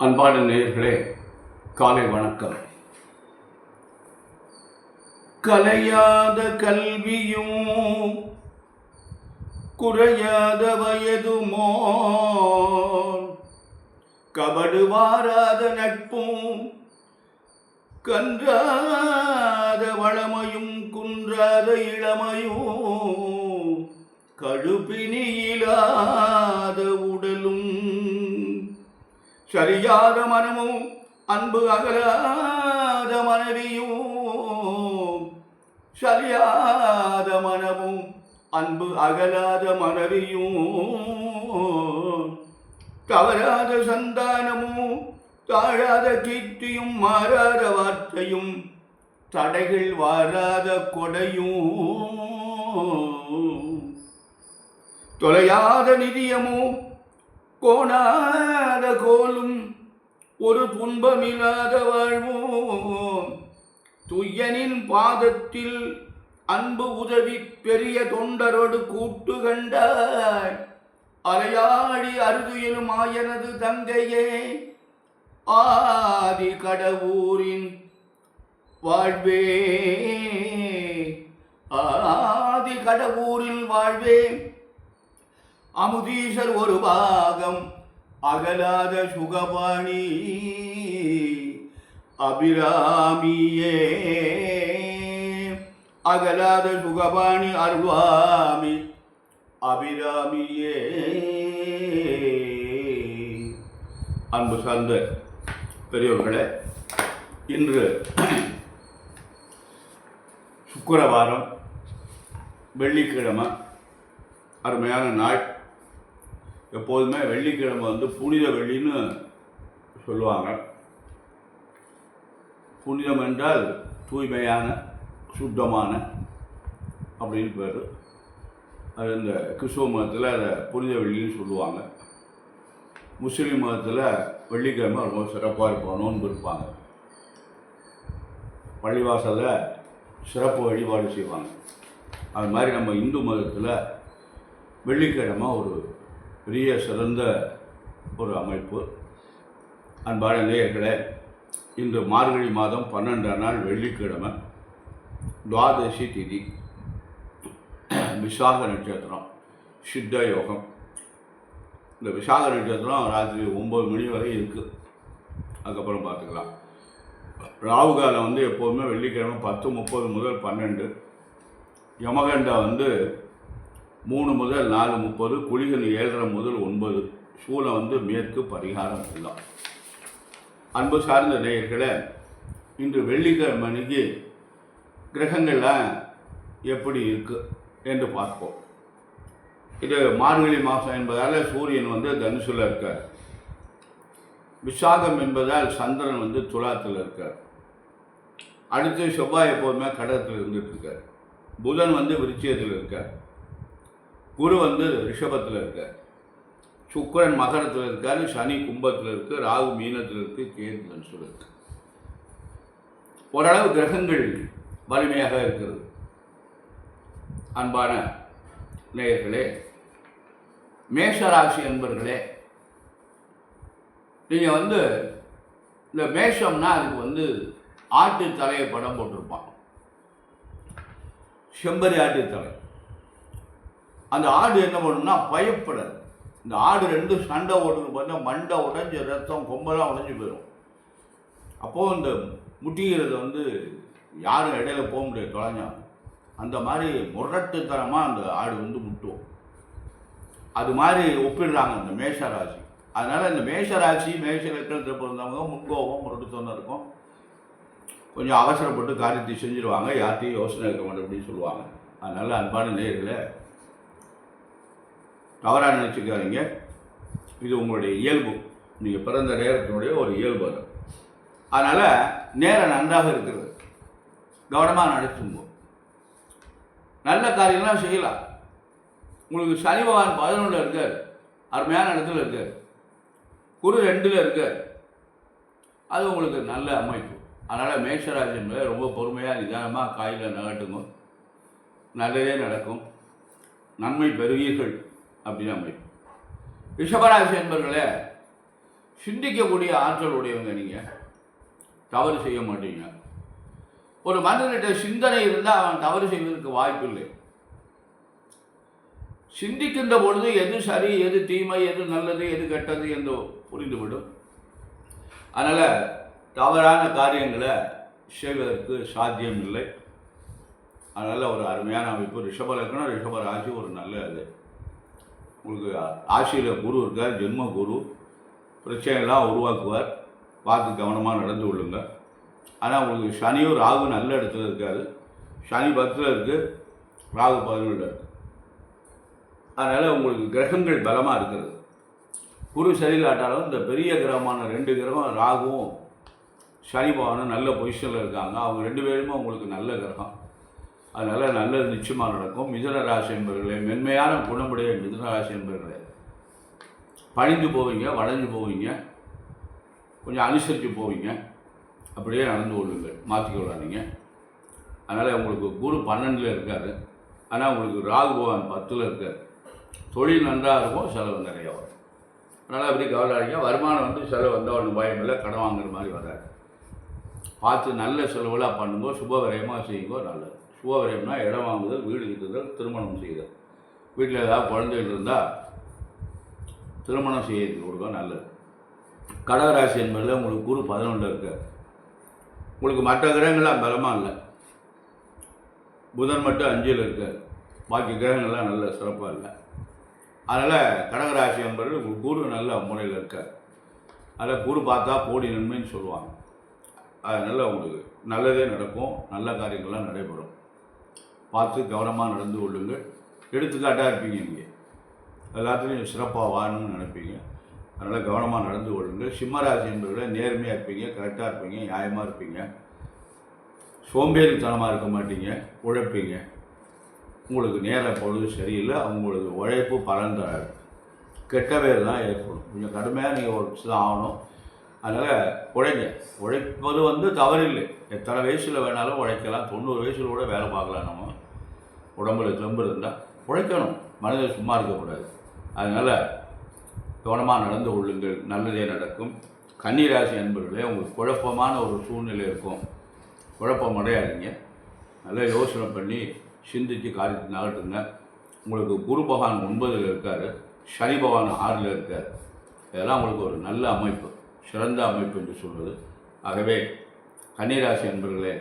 அன்பான நேயர்களே, காலை வணக்கம். கலையாத கல்வியும் குறையாத வயதுமோ, கபடு வாராத நட்பும் கன்றாத வளமையும் குன்றாத இளமையும் கழுப்பினியிலாத உடலும் சரியாத மனமும் அன்பு அகலாத மனைவியும் சரியாத மனமும் அன்பு அகலாத மனைவியும் தவறாத சந்தானமும் தாழாத கீர்த்தியும் மாறாத வார்த்தையும் தடைகள் வாராத கொடையும் தொலையாத நிதியமும் கோணாத கோலும் ஒரு துன்பமில்லாத வாழ்வும் துய்யனின் பாதத்தில் அன்பு உதவி பெரிய தொண்டரோடு கூட்டு கண்டாய் அலையாடி அருதுயிலும் ஆயனது தங்கையே ஆதி கடவுரின் வாழ்வே ஆதி கடவுரில் வாழ்வே அமுதீசர் ஒரு பாகம் அகலாத சுகபாணி அபிராமியே அகலாத சுகபாணி அருள்வாமி அபிராமியே. அன்பு சார்ந்த பெரியவர்களே, இன்று சுக்கிரவாரம், வெள்ளிக்கிழமை, அருமையான நாள். எப்போதுமே வெள்ளிக்கிழமை புனித வெள்ளின்னு சொல்லுவாங்க. புனிதம் என்றால் தூய்மையான, சுத்தமான அப்படின்னு பேர். அது இந்த கிறிஸ்துவ மதத்தில் அதை புனித வெள்ளின்னு சொல்லுவாங்க. முஸ்லீம் மதத்தில் வெள்ளிக்கிழமை ரொம்ப சிறப்பாக இருப்பாங்க, நோன்பு இருப்பாங்க, பள்ளிவாசலில் சிறப்பு வழிபாடு செய்வாங்க. அது மாதிரி நம்ம இந்து மதத்தில் வெள்ளிக்கிழமை ஒரு பெரிய சிறந்த ஒரு அமைப்பு. அன்பான நேயர்களே, இன்று மார்கழி மாதம் 12ஆம் நாள் வெள்ளிக்கிழமை, துவாதசி திதி, விசாக நட்சத்திரம், சித்த யோகம். இந்த விசாக நட்சத்திரம் ராத்திரி 9 மணி வரை இருக்குது. அதுக்கப்புறம் பார்த்துக்கலாம். ராகு காலம் எப்போதுமே வெள்ளிக்கிழமை 10:30 முதல் 12, யமகண்டா 3 முதல் 4:30, குளிகன் 7:30 முதல் 9, சூலம் மேற்கு, பரிகாரம் எல்லாம். அன்பு சார்ந்த நேயர்களே, இன்று வெள்ளிக்கிழமை அன்னைக்கு கிரகங்கள்லாம் எப்படி இருக்கு என்று பார்ப்போம். இது மார்கழி மாதம் என்பதால் சூரியன் தனுசுல இருக்கார். விசாகம் என்பதால் சந்திரன் துலாத்தில் இருக்கார். அடுத்து செவ்வாய் எப்போதுமே கடகத்தில் இருந்துட்டு இருக்கார். புதன் விருச்சிகத்தில் இருக்கார். குரு ரிஷபத்தில் இருக்கார். சுக்கிரன் மகரத்தில் இருக்கார். சனி கும்பத்தில் இருக்குது. ராகு மீனத்தில் இருக்குது. கேது தனுசுல இருக்கு. ஓரளவு கிரகங்கள் வலிமையாக இருக்கிறது. அன்பான நேயர்களே, மேஷராசி என்பர்களே, நீங்கள் இந்த மேஷம்னா அதுக்கு ஆட்டு தலையை படம் போட்டிருப்பான். செம்பரி ஆட்டு தலை. அந்த ஆடு என்ன பண்ணுன்னா பயப்படாது. இந்த ஆடு 2 சண்டை ஓட்டுன்னு பார்த்தா மண்டை உடஞ்சி ரத்தம் கொம்பெல்லாம் உடஞ்சி போயிடும். அப்போது இந்த முட்டிகிறது யாரும் இடையில போக முடியாது, தொலைஞ்சாங்க. அந்த மாதிரி முரட்டுத்தனமாக அந்த ஆடு முட்டும். அது மாதிரி ஒப்பிடுறாங்க இந்த மேஷராசி. அதனால் இந்த மேஷராசி, மேஷ லக்னத்தில் பிறந்தவங்க முன்கோபம், முரட்டுத்தனம் இருக்கும். கொஞ்சம் அவசரப்பட்டு காரியத்தை செஞ்சுருவாங்க. யார்ட்டையும் யோசனை இருக்க மாட்டேன் அப்படின்னு சொல்லுவாங்க. அதனால் அன்பான நேயர்களே, தவறாக நினச்சிக்காதீங்க. இது உங்களுடைய இயல்பு. நீங்கள் பிறந்த நேரத்தினுடைய ஒரு இயல்பு அது. அதனால் நேரம் நன்றாக இருக்கிறது. கவனமாக நடத்துங்க. நல்ல காரியம்லாம் செய்யலாம். உங்களுக்கு சனி பகவான் 11 இருக்கார். அருமையான இடத்துல இருக்கார். குரு 2ல் இருக்கார். அது உங்களுக்கு நல்ல அமைப்பு. அதனால் மேஷராசி என்பது ரொம்ப பொறுமையாக நிதானமாக காயில் நகட்டுங்க. நல்லதே நடக்கும். நன்மை பெறுவீர்கள் அப்படின்னு அமைப்பு. ரிஷபராசி என்பர்களே, சிந்திக்கக்கூடிய ஆற்றல் உடையவங்க. நீங்கள் தவறு செய்ய மாட்டீங்க. ஒரு மனிதனிட்ட சிந்தனை இருந்தால் அவன் தவறு செய்வதற்கு வாய்ப்பு இல்லை. சிந்திக்கின்ற பொழுது எது சரி, எது தீமை, எது நல்லது, எது கெட்டது என்று புரிந்துவிடும். அதனால் தவறான காரியங்களை செய்வதற்கு சாத்தியம் இல்லை. அதனால் ஒரு அருமையான அமைப்பு. ரிஷப லக்னம், ரிஷப ராசி ஒரு நல்ல இது. உங்களுக்கு ராசியில் குரு இருக்கார், ஜென்ம குரு. பிரச்சனைலாம் உருவாக்குவார். பார்த்து கவனமாக நடந்து கொள்ளுங்க. ஆனால் உங்களுக்கு சனியும் ராகு நல்ல இடத்துல இருக்காது. சனி 10ல் இருக்குது, ராகு 11ல் இருக்குது. அதனால் உங்களுக்கு கிரகங்கள் பலமாக இருக்கிறது. குரு சரியில்லாட்டாலும் இந்த பெரிய கிரகமான 2 கிரகம் ராகுவும் சனி பகவானும் நல்ல பொசிஷனில் இருக்காங்க. அவங்க 2 பேருமே உங்களுக்கு நல்ல கிரகம். அதனால் நல்லது நிச்சயமாக நடக்கும். மிதுன ராசி என்பவர்களே, மென்மையான குணமுடைய மிதுன ராசி என்பவர்களே, பணிந்து போவீங்க, வளைஞ்சு போவீங்க, கொஞ்சம் அனுசரித்து போவீங்க. அப்படியே நடந்து கொள்ளுங்கள், மாற்றிக்கொள்ளாதீங்க. அதனால் உங்களுக்கு குரு 12ல் இருக்கார். ஆனால் உங்களுக்கு ராகு பகவான் 10ல் இருக்கார். தொழில் நன்றாக இருக்கும், செலவு நிறையா வரும். அதனால் அப்படி கவலையாதீங்க. வருமானம் வந்து செலவு வந்தால் ஒன்றும் பயம் இல்லை, கடன் வாங்குற மாதிரி வராது. பார்த்து நல்ல செலவுலாம் பண்ணும்போது சுப விரயமாக செய்யுங்க, நல்லது. சுப விரயம்னா இடம் வாங்குதல், வீடு கட்டுதல், திருமணம் செய்தல். வீட்டில் ஏதாவது குழந்தைகள் இருந்தால் திருமணம் செய்யறது கொடுக்க நல்லது. கடகராசி என்பதில் உங்களுக்கு குரு 11ல் இருக்கார். உங்களுக்கு மற்ற கிரகங்கள்லாம் பலமாக இல்லை. புதன் மட்டும் 5ல் இருக்கார். பாக்கி கிரகங்கள்லாம் நல்ல சிறப்பாக இல்லை. அதனால் கடகராசி என்பது குரு நல்ல முறையில் இருக்கார். அதில் குரு பார்த்தா கோடி நன்மைன்னு சொல்லுவாங்க. அதனால் உங்களுக்கு நல்லதே நடக்கும், நல்ல காரியங்கள்லாம் நடைபெறும். பார்த்து கவனமாக நடந்து கொள்ளுங்கள். எடுத்துக்காட்டாக இருப்பீங்க. நீங்கள் எல்லாத்துலேயும் சிறப்பாக வாழணும்னு நினைப்பீங்க. அதனால் கவனமாக நடந்து கொள்ளுங்கள். சிம்மராசி என்பதை நேர்மையாக இருப்பீங்க, கரெக்டாக இருப்பீங்க, நியாயமாக இருப்பீங்க. சோம்பேறித்தனமாக இருக்க மாட்டீங்க, உழைப்பீங்க. உங்களுக்கு நேர பொழுது சரியில்லை, அவங்களுக்கு உழைப்பு பலன் தராது. கெட்ட பேர் தான் ஏற்படும். கொஞ்சம் கடுமையாக நீங்கள் உழைச்சி தான் ஆகணும். அதனால் உழைப்பது வந்து தவறில்லை. எத்தனை வயசில் வேணாலும் உழைக்கலாம். 90 வயசில் கூட வேலை பார்க்கலாம். நம்ம உடம்புல தெம்பு இருந்தால் உழைக்கணும். மனிதன் சும்மா இருக்கக்கூடாது. அதனால் கவனமாக நடந்து கொள்ளுங்கள், நல்லதே நடக்கும். கன்னிராசி என்பவர்களே, உங்களுக்கு குழப்பமான ஒரு சூழ்நிலை இருக்கும். குழப்பம் அடையாதீங்க. நல்லா யோசனை பண்ணி சிந்தித்து காரியத்தை நகட்டுங்க. உங்களுக்கு குரு பகவான் 9ல் இருக்கார், சனி பகவான் 6ல் இருக்கார். இதெல்லாம் உங்களுக்கு ஒரு நல்ல அமைப்பு, சிறந்த அமைப்பு என்று சொல்வது. ஆகவே கன்னிராசி என்பவர்களே,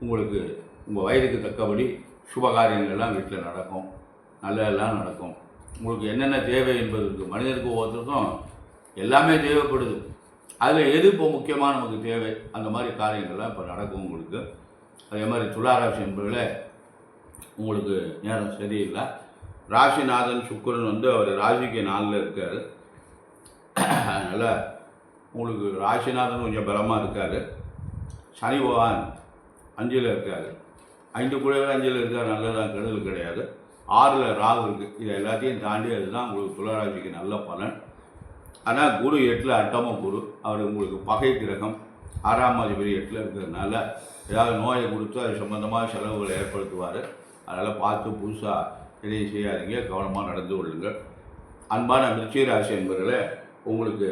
உங்களுக்கு உங்கள் வயதுக்கு தக்கபடி சுபகாரியங்கள்லாம் வீட்டில் நடக்கும், நல்லதெல்லாம் நடக்கும். உங்களுக்கு என்னென்ன தேவை என்பதற்கு மனிதனுக்கு ஒவ்வொருத்தருக்கும் எல்லாமே தேவைப்படுது. அதில் எது இப்போ முக்கியமாக நமக்கு தேவை, அந்த மாதிரி காரியங்கள்லாம் இப்போ நடக்கும் உங்களுக்கு. அதே மாதிரி துளாராசி என்பவர்களே, உங்களுக்கு நேரம் சரியில்லை. ராசிநாதன் சுக்கிரன் வந்து அவர் ராசிக்கு 4ல் இருக்கார். அதனால் உங்களுக்கு ராசிநாதன் கொஞ்சம் பலமாக இருக்கார். சனி பகவான் 5ல் இருக்கார். 5 குடைகள் 5ல் இருக்கார், நல்லதான், கெடுதல் கிடையாது. 6ல் ராகு இருக்குது. இதை எல்லாத்தையும் தாண்டி அதுதான் உங்களுக்கு துளாராசிக்கு நல்ல பலன். ஆனால் குரு 8ல் அட்டம குரு, அவர் உங்களுக்கு பகை கிரகம். 6ஆம் அதிபதி 8ல் இருக்கிறதுனால ஏதாவது நோயை கொடுத்து அது சம்பந்தமாக செலவுகளை ஏற்படுத்துவார். அதனால் பார்த்து புதுசாக எதையும் செய்யாதீங்க, கவனமாக நடந்து கொள்ளுங்கள். அன்பான விருச்சிக ராசி என்பவர்களே, உங்களுக்கு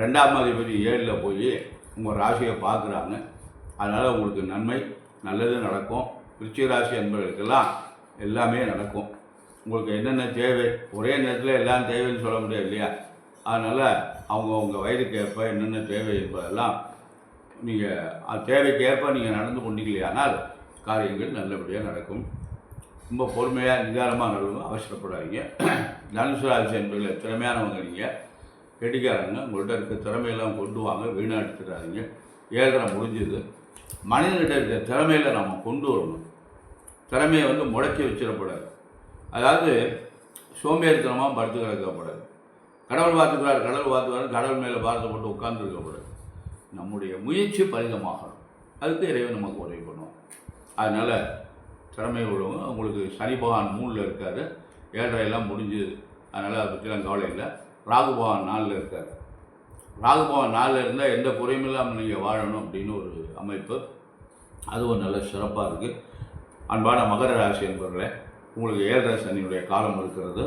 2ஆம் அதிபதி 7ல் போய் உங்கள் ராசியை பார்க்குறாங்க. அதனால் உங்களுக்கு நன்மை, நல்லது நடக்கும். விருச்சிக ராசி என்பவர்களுக்கெல்லாம் எல்லாமே நடக்கும். உங்களுக்கு என்னென்ன தேவை, ஒரே நேரத்தில் எல்லாம் தேவைன்னு சொல்ல முடியாது இல்லையா? அதனால் அவங்கவுங்க வயதுக்கு ஏற்ப என்னென்ன தேவை என்பதெல்லாம் நீங்கள் தேவைக்கு ஏற்ப நீங்கள் நடந்து கொண்டீங்களேயானால் காரியங்கள் நல்லபடியாக நடக்கும். ரொம்ப பொறுமையாக நிதானமாக நடக்கும், அவசரப்படாதீங்க. தனுசு ராசி என்பதில் திறமையானவங்க, நீங்கள் கெட்டிக்காரங்க. உங்கள்கிட்ட இருக்க திறமையெல்லாம் கொண்டு வாங்க, வீணாடுத்துறாதீங்க. 7:30 முடிஞ்சது. மனிதன்கிட்ட இருக்கிற திறமையில் நம்ம கொண்டு வரணும். திறமையை வந்து முடக்கி வச்சிடக்கூடாது. அதாவது சோம்பேறித்தனமாக படுத்து கிடக்கப்படாது. கடவுள் பார்த்துக்கிறார், கடவுள் மேலே பாரத்தை போட்டு உட்கார்ந்துருக்கக்கூடாது. நம்முடைய முயற்சி பரிதமாகணும். அதுக்கு இறைவன் நமக்கு உதவி பண்ணுவோம். அதனால் திறமை உள்ளவங்க. உங்களுக்கு சனி பகவான் 3ல் இருக்கார், 7:30 முடிஞ்சுது. அதனால் அதை பற்றிலாம் கவலை இல்லை. ராகு பகவான் 4ல் இருக்கார். ராகு பகவான் 4ல் இருந்தால் எந்த குறையும் இல்லாமல் நீங்கள் வாழணும் அப்படின்னு ஒரு அமைப்பு. அதுவும் நல்ல சிறப்பாக இருக்குது. அன்பான மகர ராசி என்பவர்களே, உங்களுக்கு 7:30 சனியுடைய காலம் இருக்கிறது.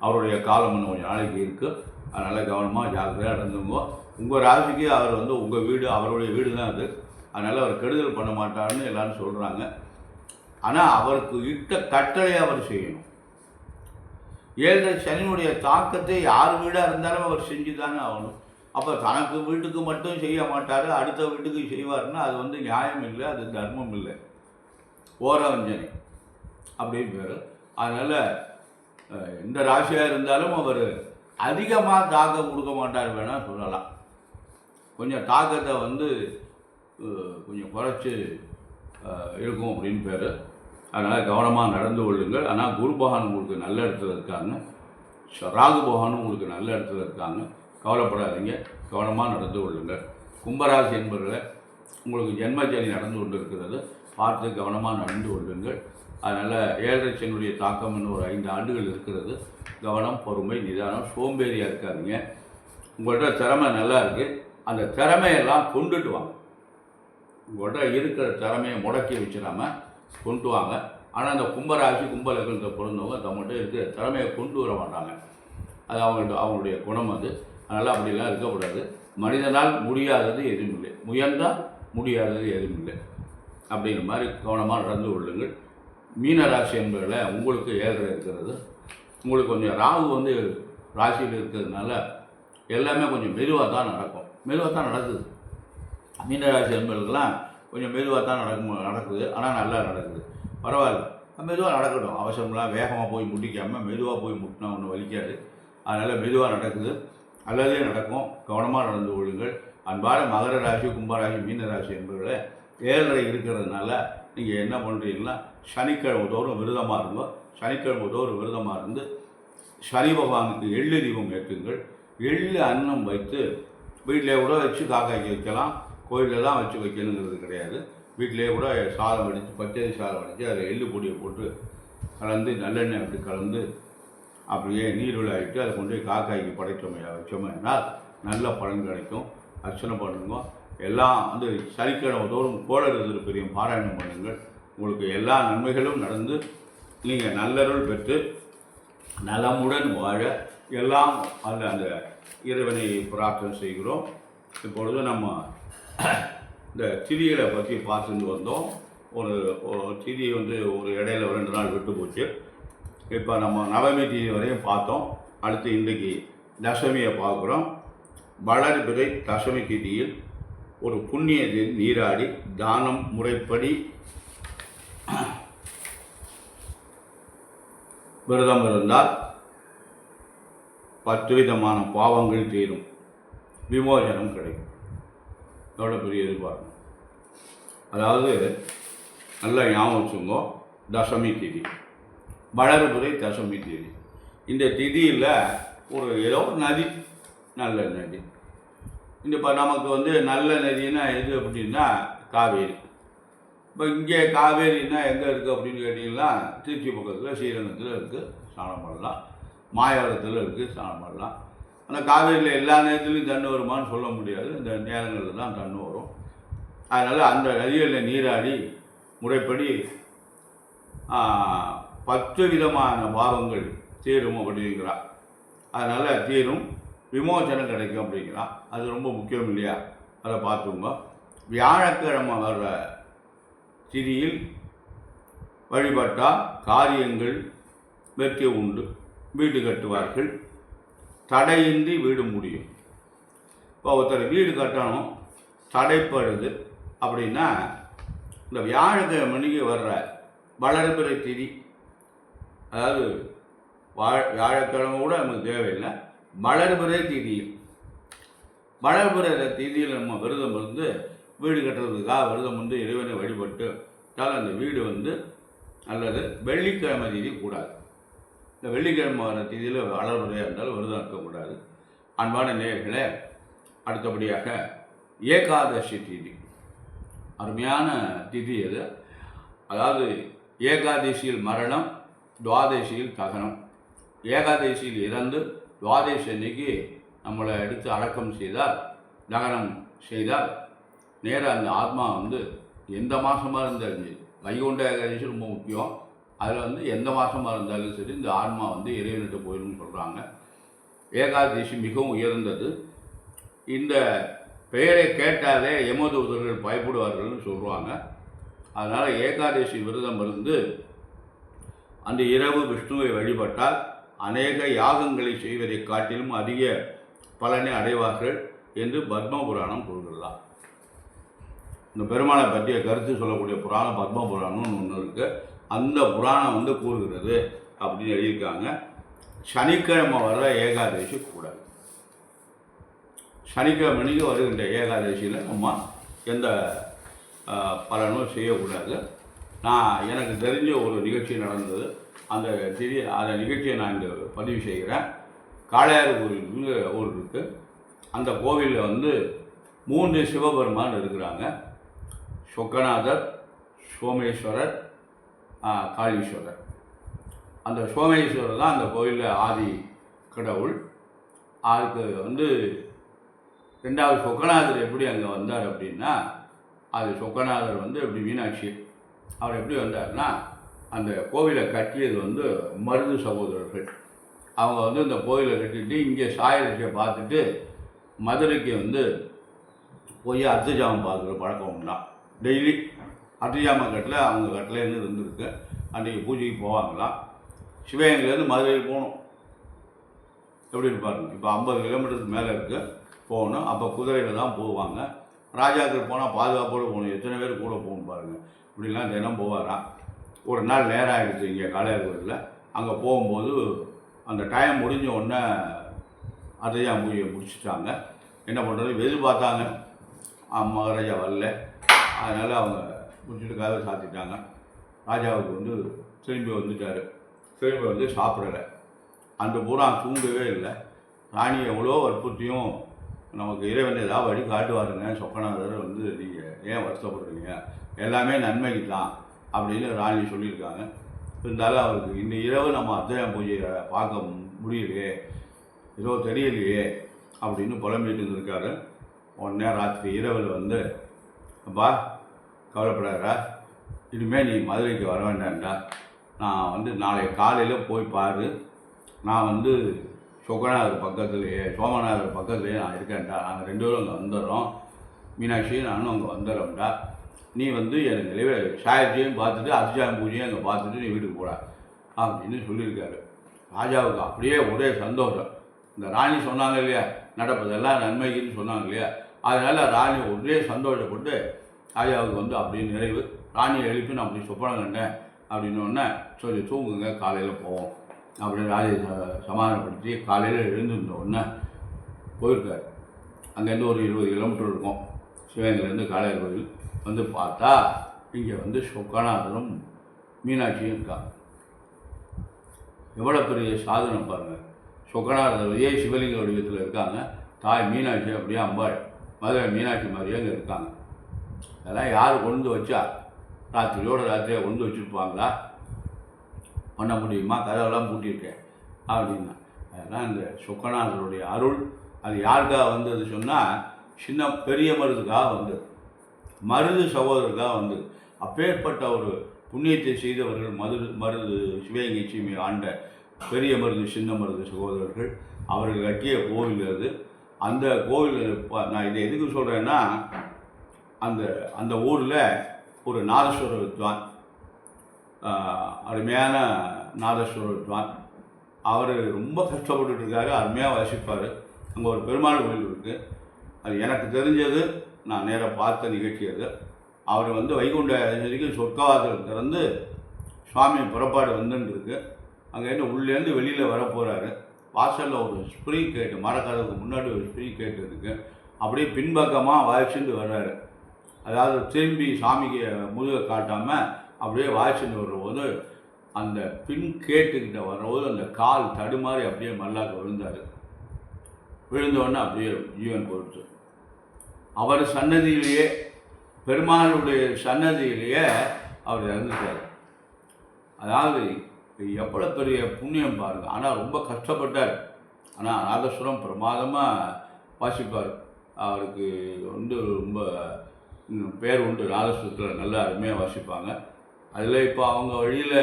அவருடைய காலம் இன்னும் கொஞ்சம் நாளைக்கு இருக்குது. அதனால் கவனமாக ஜாக்கிரதையாக நடந்துங்க. உங்கள் ராசிக்கு அவர் வந்து உங்கள் வீடு, அவருடைய வீடு தான் அது. அதனால் அவர் கெடுதல் பண்ண மாட்டார்னு எல்லோரும் சொல்கிறாங்க. ஆனால் அவருக்கு இட்ட கட்டளையை அவர் செய்யணும். 7 சனியினுடைய தாக்கத்தை யார் வீடாக இருந்தாலும் அவர் செஞ்சு தானே ஆகணும். அப்போ தனக்கு வீட்டுக்கு மட்டும் செய்ய மாட்டார், அடுத்த வீட்டுக்கு செய்வார்னா அது வந்து நியாயம் இல்லை, அது தர்மம் இல்லை, ஓரவஞ்சனை அப்படின்னு பேர். அதனால் எந்த ராசியாக இருந்தாலும் அவர் அதிகமாக தாக்கம் கொடுக்க மாட்டார் வேணால் சொல்லலாம். கொஞ்சம் தாக்கத்தை வந்து கொஞ்சம் குறைச்சி இருக்கும் அப்படின்னு பேர். அதனால் கவனமாக நடந்து கொள்ளுங்கள். ஆனால் குரு பகவான் உங்களுக்கு நல்ல இடத்துல இருக்காங்க, ராகு பகவானும் உங்களுக்கு நல்ல இடத்துல இருக்காங்க. கவலைப்படாதீங்க, கவனமாக நடந்து கொள்ளுங்கள். கும்பராசி என்பவர்களை உங்களுக்கு ஜென்மச்சனி நடந்து கொண்டு இருக்கிறது, பார்த்து கவனமாக நடந்து கொள்ளுங்கள். அதனால் 7 சனியுடைய தாக்கம் இன்னும் ஒரு 5 ஆண்டுகள் இருக்கிறது. கவனம், பொறுமை, நிதானம், சோம்பேறியாக இருக்காதீங்க. உங்கள்கிட்ட திறமை நல்லா இருக்குது, அந்த திறமையெல்லாம் கொண்டுட்டு வாங்க. உங்கள்கிட்ட இருக்கிற திறமையை முடக்கி வச்சிடாமல் கொண்டு வாங்க. ஆனால் அந்த கும்பராசி கும்பலக்கணத்தை பிறந்தவங்க தம்மகிட்ட இருக்கிற திறமையை கொண்டு வர மாட்டாங்க. அது அவங்களுடைய குணம் அது. அதனால் அப்படிலாம் இருக்கக்கூடாது. மனிதனால் முடியாதது எதுவும் இல்லை, முயன்றால் முடியாதது எதுவும் இல்லை அப்படிங்கிற மாதிரி கவனமாக நடந்து கொள்ளுங்கள். மீனராசி என்பதில் உங்களுக்கு 7 இருக்கிறது. உங்களுக்கு கொஞ்சம் ராகு வந்து ராசியில் இருக்கிறதுனால எல்லாமே கொஞ்சம் மெதுவாக தான் நடக்கும், மெதுவாக தான் நடக்குது. மீனராசி என்பவர்களுக்கெல்லாம் கொஞ்சம் மெதுவாக தான் நடக்குது. ஆனால் நல்லா நடக்குது, பரவாயில்ல, மெதுவாக நடக்கட்டும். அவசரம்லாம் வேகமாக போய் முட்டிக்காமல் மெதுவாக போய் முட்டினா ஒன்றும் வலிக்காது. அதனால் மெதுவாக நடக்குது, நல்லதே நடக்கும். கவனமாக நடந்து கொள்ளுங்கள். அன்பான மகர ராசி, கும்பராசி, மீனராசி என்பவர்களை 7 இருக்கிறதுனால நீங்கள் என்ன பண்ணுறீங்கன்னா சனிக்கிழமை தோறும் விரதமாக இருங்க. சனிக்கிழமை தோறும் விரதமாக இருந்து சனி பகவானுக்கு எள்ளு தீபம் ஏற்றுங்கள். எள்ளு அன்னம் வைத்து வீட்டிலே கூட வச்சு காக்காய்க்கு வைக்கலாம், கோயிலில் தான் வச்சு வைக்கணுங்கிறது கிடையாது. வீட்டிலே கூட சாதம் அடித்து, பச்சரி சாதம் அடித்து அதில் எள்ளு பொடியை போட்டு கலந்து நல்லெண்ணெய் அப்படி கலந்து அப்படியே நீருள்ள ஆகிட்டு அதை கொண்டு போய் காக்காய்க்கு வச்சோம்னா நல்ல பலன் கிடைக்கும். அர்ச்சனை பண்ணுங்க. எல்லாம் வந்து சனிக்கிழமை தோறும் கோளறு திருப்பதியும் பாராயணம் பண்ணுங்கள். உங்களுக்கு எல்லா நன்மைகளும் நடந்து நீங்கள் நல்லருள் பெற்று நலமுடன் வாழ எல்லாம் அந்த இறைவனை பிரார்த்தனை செய்கிறோம். இப்பொழுது நம்ம இந்த திதிகளை பற்றி பார்த்துட்டு வந்தோம். ஒரு திதி வந்து ஒரு இடையில 2 நாள் விட்டு போச்சு. இப்போ நம்ம நவமி திதி வரையும் பார்த்தோம். அடுத்து இன்றைக்கி தசமியை பார்க்குறோம். வளர்பிறை தசமி திதியில் ஒரு புண்ணிய நீராடி தானம் முறைப்படி விரதம் இருந்தால் 10 விதமான பாவங்கள் தீரும், விமோசனம் கிடைக்கும். எவ்வளோ பெரிய எதிர்பார்க்கணும். அதாவது நல்லா ஞாபகம் வச்சுங்கோ, தசமி திதி, வளர்பிறை தசமி திதி. இந்த திதியில் ஏதோ ஒரு நதி, நல்ல நதி. இப்போ நமக்கு வந்து நல்ல நதினா எது அப்படின்னா காவேரி. இப்போ இங்கே காவேரின்னா எங்கே இருக்குது அப்படின்னு கேட்டிங்கன்னா திருச்சி பக்கத்தில் ஸ்ரீரங்கத்தில் இருக்குது, ஸ்நானம் பண்ணலாம். மாயவரத்தில் இருக்குது, ஸ்நானம் பண்ணலாம். ஆனால் காவேரியில் எல்லா நேரத்துலையும் தண்ணி வருமானு சொல்ல முடியாது, இந்த நேரங்களில் தான் தண்ணி வரும். அதனால் அந்த நதிகளில் நீராடி முறைப்படி 10 விதமான பாவங்கள் தீரும் அப்படிங்கிறான். அதனால் தீரும், விமோசனம் கிடைக்கும் அப்படிங்கிறான். அது ரொம்ப முக்கியம் இல்லையா? அதை பார்த்துங்க. வியாழக்கிழமை வர்ற திதியில் வழிபட்டால் காரியங்கள் வெற்றி உண்டு, வீடு கட்டுவார்கள், தடையின்றி வீடு முடியும். இப்போ ஒருத்தர் வீடு கட்டணும், தடைப்படுது அப்படின்னா இந்த வியாழக்கிழமைக்கு வர்ற வளர்பிறை திதி, அதாவது வியாழக்கிழமை கூட நமக்கு தேவையில்லை, வளர்பிறை திதியில், வளர்பிறை திதியில் நம்ம விரதம் இருந்து வீடு கட்டுறதுக்காக விரதம் வந்து இறைவனை வழிபட்டு அந்த வீடு வந்து அல்லது வெள்ளிக்கிழமை திதி கூடாது. இந்த வெள்ளிக்கிழமை வர திதியில் வளர்பிறையாக இருந்தாலும் விரதம் இருக்கக்கூடாது. அன்பான நேயர்களே, அடுத்தபடியாக ஏகாதசி திதி, அருமையான திதி அது. அதாவது ஏகாதசியில் மரணம், துவாதசியில் தகனம். ஏகாதசியில் இறந்து துவாதசி அன்னைக்கு நம்மளை எடுத்து அடக்கம் செய்தால், தகனம் செய்தால் நேராக அந்த ஆத்மா வந்து எந்த மாதமாக இருந்தாலும் சரி, வைகுண்ட ஏகாதசி ரொம்ப முக்கியம். அதில் வந்து எந்த மாதமாக இருந்தாலும் சரி இந்த ஆத்மா வந்து இறைவன்கிட்ட போயிடும்னு சொல்கிறாங்க. ஏகாதசி மிகவும் உயர்ந்தது. இந்த பெயரை கேட்டாலே யமதூதர்கள் பயப்படுவார்கள்னு சொல்லுவாங்க. அதனால் ஏகாதசி விரதம் இருந்து அந்த இரவு விஷ்ணுவை வழிபட்டால் அநேக யாகங்களை செய்வதை காட்டிலும் அதிக பலனை அடைவார்கள் என்று பத்ம புராணம் கூறுகிறார். இந்த பெருமாளை பற்றிய கருத்து சொல்லக்கூடிய புராணம் பத்ம புராணம்னு ஒன்று இருக்குது. அந்த புராணம் கூறுகிறது அப்படின்னு எழுதியிருக்காங்க. சனிக்கிழமை வர்ற ஏகாதசி கூடாது. சனிக்கிழமைக்கு வருகின்ற ஏகாதசியில் நம்ம எந்த பலனும் செய்யக்கூடாது. எனக்கு தெரிஞ்ச ஒரு நிகழ்ச்சி நடந்தது. அந்த நிகழ்ச்சியை நான் இங்கே பதிவு செய்கிறேன். காளையார் கோவில் ஊர் இருக்குது. அந்த கோவிலில் 3 சிவபெருமான் இருக்கிறாங்க. சொக்கநாதர், சோமேஸ்வரர், காளீஸ்வரர். அந்த சோமேஸ்வரர் தான் அந்த கோவிலில் ஆதி கடவுள். அதுக்கு 2வது சொக்கநாதர் எப்படி அங்கே வந்தார் அப்படின்னா, அது சொக்கநாதர் எப்படி மீனாட்சி அவர் எப்படி வந்தார்னா, அந்த கோவிலை கட்டியது மருது சகோதரர்கள். அவங்க இந்த கோவிலை கட்டிட்டு இங்கே சாயரிசியை பார்த்துட்டு மதுரைக்கு போய் அர்த்தஜாமம் பார்க்குற பழக்கம் உண்டாம். டெய்லி அர்த்தஜாமம் கட்டில் அவங்க கட்டிலேருந்து இருந்திருக்கு. அன்றைக்கி பூஜைக்கு போவாங்களாம். சிவகங்கையிலேருந்து மதுரைக்கு போகணும். எப்படி இருப்பாருங்க, இப்போ 50 கிலோமீட்டருக்கு மேலே இருக்குது, போகணும். அப்போ குதிரையில் தான் போவாங்க. ராஜாக்கள் போனால் பாதுகாப்போடு போகணும். எத்தனை பேர் கூட போகணும் பாருங்கள். இப்படிலாம் தினம் போவாராம். ஒரு நாள் நேரம் ஆகிடுச்சு இங்கே காளையார் கோயிலில். அங்கே போகும்போது அந்த டைம் முடிஞ்ச உடனே அர்த்தஜாம பூஜையை முடிச்சுட்டாங்க. என்ன பண்ணுறது, வெது பார்த்தாங்க, மகாராஜா வரல. அதனால் அவங்க முடிச்சுட்டு கதவை சாத்திட்டாங்க. ராஜாவுக்கு திரும்பி வந்துட்டார். திரும்பி சாப்பிடலை. அந்த பூரா தூங்கவே இல்லை. ராணி எவ்வளோ வற்புறுத்தியும் நமக்கு இறைவன் ஏதாவது வழி காட்டுவாருங்க, சொக்கநாதர் நீங்கள் ஏன் வருத்தப்படுறீங்க, எல்லாமே நன்மைக்கு தான் அப்படின்னு ராணி சொல்லியிருக்காங்க. இருந்தாலும் அவருக்கு இந்த இரவு நம்ம அர்த்தஜாம பூஜையை பார்க்க முடியலையே, ஏதோ தெரியலையே அப்படின்னு புலம்பிட்டு இருந்திருக்காரு. உடனே ராத்திரி இரவில் அப்பா கவலைப்படாதா, இனிமேல் நீ மதுரைக்கு வர வேண்டாம்டா, நான் நாளை காலையில் போய் பாரு, நான் சொக்கநாதர் பக்கத்துலேயே சோமநாதர் பக்கத்துலேயே நான் இருக்கேன்டா, நாங்கள் 2 பேரும் அங்கே வந்துடுறோம், மீனாட்சி நானும் அங்கே வந்துடுறோம்டா, நீ எனக்கு சாயத்தையும் பார்த்துட்டு அர்த்தஜாம பூஜையும் அங்கே பார்த்துட்டு நீ வீட்டுக்கு போடா அப்படின்னு சொல்லியிருக்காரு. ராஜாவுக்கு அப்படியே ஒரே சந்தோஷம். இந்த ராணி சொன்னாங்க இல்லையா, நடப்பதெல்லாம் நன்மைக்குன்னு சொன்னாங்க இல்லையா, அதனால் ராணி ஒரே சந்தோஷப்பட்டு ராஜாவுக்கு அப்படியே நிறைவு. ராணியை எழுப்பி நான் அப்படி சொப்பனம் கண்டேன் அப்படின்னோடனே சொல்லி தூங்குங்க, காலையில் போவோம் அப்படின்னு ராஜை சமாதானப்படுத்தி காலையில் எழுந்திருந்த உடனே போயிருக்கார். அங்கேருந்து ஒரு 20 கிலோமீட்டர் இருக்கும் சிவகங்கையிலேருந்து காளையார் கோயில். பார்த்தா இங்கே சொக்கநாதரும் மீனாட்சியும் இருக்காங்க. எவ்வளோ பெரிய சாதனை பாருங்கள். சொக்கநாதர் சிவலிங்க வடிவத்தில் இருக்காங்க. தாய் மீனாட்சி அப்படியே அம்பாள் மதுரை மீனாட்சி மாதிரியே அங்கே இருக்காங்க. அதெல்லாம் யார் கொண்டு வச்சா? ராத்திரியாக கொண்டு வச்சுருப்பாங்களா? பண்ண முடியுமா? கதவெல்லாம் பூட்டியிருக்கேன் அப்படின்னா. அதெல்லாம் இந்த சொக்கநாதருடைய அருள். அது யாருக்காக வந்தது சொன்னால், சின்ன பெரிய மருதுக்காக வந்தது, மருது சகோதரருக்காக வந்தது. அப்பேற்பட்ட ஒரு புண்ணியத்தை செய்தவர்கள் மருது சிவகங்கை சீமை ஆண்ட பெரிய மருது சின்ன மருது சகோதரர்கள். அவர்கள் கட்டிய கோவில் அது. அந்த கோவில் நான் இதை எதுக்கு சொல்கிறேன்னா, அந்த ஊரில் ஒரு நாதஸ்வர வித்வான், அருமையான நாதஸ்வர வித்வான், அவர் ரொம்ப கஷ்டப்பட்டுட்டு இருக்காரு, அருமையாக வாசிப்பார். அங்கே ஒரு பெருமாள் கோவில் இருக்குது. அது எனக்கு தெரிஞ்சது, நான் நேராக பார்த்த நிகழ்ச்சி அது. அவர் வைகுண்ட சொர்க்கவாசல் திறந்து சுவாமி புறப்பாடு வந்துருக்கு. அங்கேருந்து உள்ளேருந்து வெளியில் வர போகிறாரு. வாசலில் ஒரு ஸ்ப்ரிங் கேட்டு, மரக்கதவுக்கு முன்னாடி ஒரு ஸ்ப்ரிங் கேட்டு இருக்குது. அப்படியே பின்பக்கமாக வாய்ச்சிட்டு வர்றாரு. அதாவது திரும்பி சாமிக்கு முதுகை காட்டாமல் அப்படியே வாய்ச்சிட்டு வரும்போது அந்த பின் கேட்டுக்கிட்ட வர்றபோது அந்த கால் தடுமாறி அப்படியே மல்லாக்க விழுந்தார். விழுந்தோடனே அப்படியே ஜீவன் போயிடுச்சு. அவர் சன்னதியிலேயே, பெருமாளுடைய சன்னதியிலேயே அவர் இறந்துட்டார். அதாவது எவ்வளோ பெரிய புண்ணியம் பாருங்கள். ஆனால் ரொம்ப கஷ்டப்பட்டார். ஆனால் நாதஸ்வரம் பிரமாதமாக வாசிப்பார். அவருக்கு ரொம்ப பேர் உண்டு, நாதஸ்வரத்தில் நல்லா அருமையாக வாசிப்பாங்க. அதில் இப்போ அவங்க வழியில்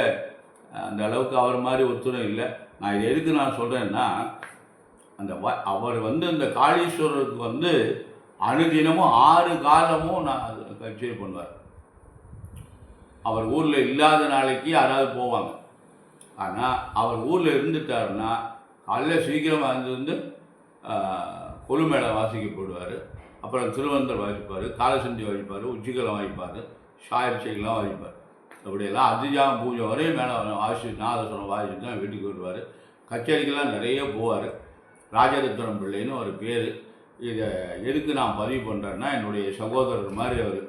அந்த அளவுக்கு அவர் மாதிரி ஒத்துணை இல்லை. நான் இது எதுக்கு நான் சொல்கிறேன்னா, அவர் இந்த காளீஸ்வரருக்கு அனுதினமும் 6 காலமும் நான் கச்சேரி பண்ணுவார். அவர் ஊரில் இல்லாத நாளைக்கு யாராவது போவாங்க. ஆனால் அவர் ஊரில் இருந்துட்டாருன்னா காலையில் சீக்கிரமாக கொலுமேளை வாசிக்க போடுவார். அப்புறம் திருவந்தர் வாசிப்பார், காலசந்தி வாசிப்பார், உச்சிக்கலம் வாசிப்பார், சாயரிசைகள்லாம் வாசிப்பார். அப்படியெல்லாம் அதிஜாம பூஜை வரையும் மேலே வாசி நாதஸ்வரம் வாசிட்டு தான் வீட்டுக்கு வருவார். கச்சேரிக்கெல்லாம் நிறைய போவார். ராஜரத்னம் பிள்ளைன்னு ஒரு பேர். இதை எதுக்கு நான் பதிவு பண்ணுறேன்னா, என்னுடைய சகோதரர் மாதிரி அவர்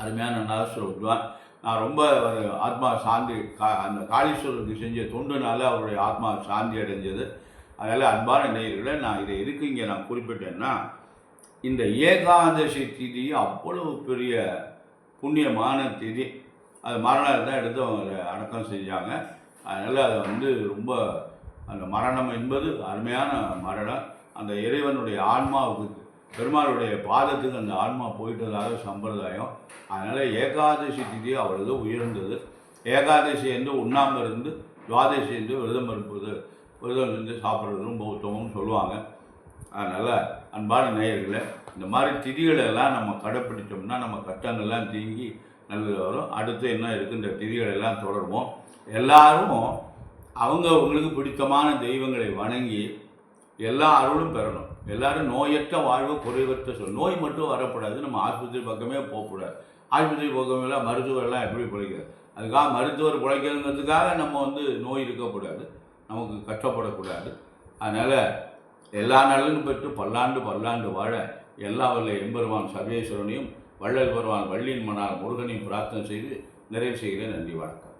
அருமையான நாதஸ்வர வித்வான். நான் ரொம்ப ஒரு ஆத்மா சாந்தி அந்த காளீஸ்வரருக்கு செஞ்ச தொண்டுனால அவருடைய ஆத்மா சாந்தி அடைஞ்சது. அதனால் அன்பான நேயர்களை நான் இதை எதுக்கு இங்கே நான் குறிப்பிட்டேன்னா, இந்த ஏகாதசி திதி அவ்வளவு பெரிய புண்ணியமான திதி. அது மறுநாள் தான் எடுத்து அவங்க அடக்கம் செஞ்சாங்க. அதனால் அதை ரொம்ப அந்த மரணம் என்பது அருமையான மரணம். அந்த இறைவனுடைய ஆன்மாவுக்கு, பெருமாளுடைய பாதத்துக்கு அந்த ஆன்மா போயிட்டதாக சம்பிரதாயம். அதனால் ஏகாதசி திதி அவ்வளவு உயர்ந்தது. ஏகாதசி என்று உண்ணாமல் இருந்து துவாதசி என்று விரதம் இருந்து சாப்பிட்றது ரொம்ப உத்தமம்னு சொல்லுவாங்க. அதனால் அன்பான நேயர்களை, இந்த மாதிரி திதிகளெல்லாம் நம்ம கடைப்பிடிச்சோம்னா நம்ம கஷ்டங்கள்லாம் தீங்கி நல்லது வரும். அடுத்து என்ன இருக்குன்ற திதிகளெல்லாம் தொடருவோம். எல்லாரும் அவங்களுக்கு பிடித்தமான தெய்வங்களை வணங்கி எல்லா அருளும் பெறணும். எல்லோரும் நோயற்ற வாழ்வு குறைவற்ற நோய் மட்டும் வரக்கூடாது. நம்ம ஆஸ்பத்திரி பக்கமே போகக்கூடாது. ஆஸ்பத்திரி பக்கமெல்லாம் மருத்துவரெல்லாம் எப்படி பிழைக்கிறது? அதுக்காக மருத்துவர் பிழைக்கிறதுங்கிறதுக்காக நம்ம நோய் இருக்கக்கூடாது, நமக்கு கஷ்டப்படக்கூடாது. அதனால் எல்லா நலனும் பெற்று பல்லாண்டு வாழ எல்லா வல்ல எம்பெருமான் சர்வேஸ்வரனையும் வள்ளல் பெருமான் வள்ளியின் மனால் முருகனையும் பிரார்த்தனை செய்து நிறைவு செய்கிறேன். நன்றி, வணக்கம்.